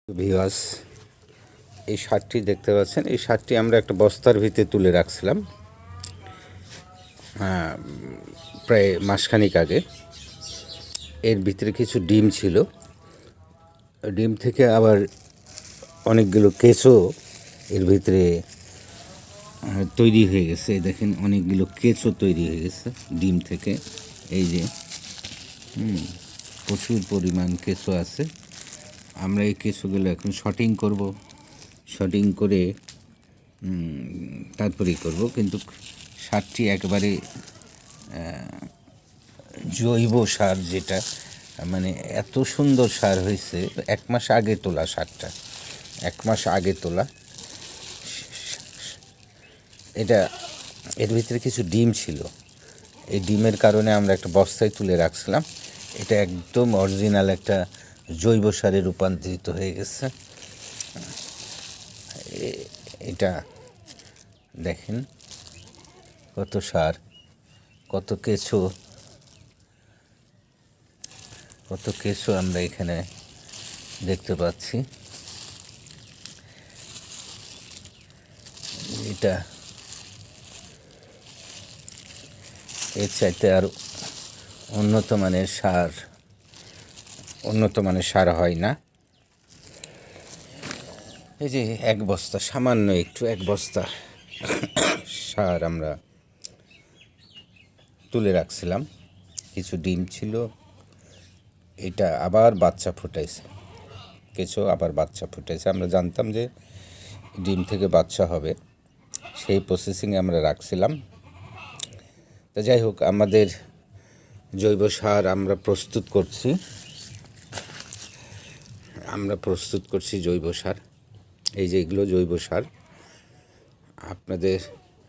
Viewers, এই সারটি দেখতে পাচ্ছেন। এই সারটি আমরা একটা বস্তার ভিতরে তুলে রাখছিলাম প্রায় মাসখানেক আগে। এর ভিতরে কিছু ডিম ছিল, ডিম থেকে আবার অনেকগুলো কেঁচো এর ভিতরে তৈরি হয়ে গেছে। দেখেন, অনেকগুলো কেঁচো তৈরি হয়ে গেছে ডিম থেকে। এই যে প্রচুর পরিমাণ কেঁচো আছে। আমরা এই কেঁচোগুলো এখন শর্টিং করব, শর্টিং করে তারপরেই করব। কিন্তু সারটি একেবারে জৈব সার, যেটা মানে এত সুন্দর সার হয়েছে। 1 মাস আগে তোলা সারটা, 1 মাস আগে তোলা। এটা এর ভিতরে কিছু ডিম ছিল, এই ডিমের কারণে আমরা একটা বস্তায় তুলে রাখছিলাম। এটা একদম অরিজিনাল একটা জৈব সারে রূপান্তরিত হয়ে গেছে। এটা দেখেন, কত সার, কত কেঁচো, কত কেঁচো আমরা এখানে দেখতে পাচ্ছি। এটা এর চাইতে আর উন্নত মানের সার হয় না। এই যে 1 বস্তা, সামান্য একটু 1 বস্তা সার আমরা তুলে রাখছিলাম। কিছু ডিম ছিল, এটা আবার বাচ্চা ফুটাইছে, কিছু আবার বাচ্চা ফুটাইছে। আমরা জানতাম যে ডিম থেকে বাচ্চা হবে, সেই প্রসেসিংয়ে আমরা রাখছিলাম। তা যাই হোক, আমাদের জৈব সার আমরা প্রস্তুত করছি জৈব সার। এই যে এগুলো জৈব সার। আপনাদের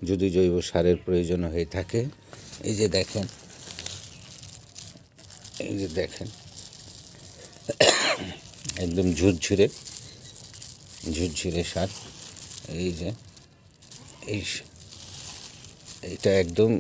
যদি জৈব সারের প্রয়োজন হয়ে থাকে, এই যে দেখেন, একদম ঝুরঝুরে সার। এই যে এইটা একদম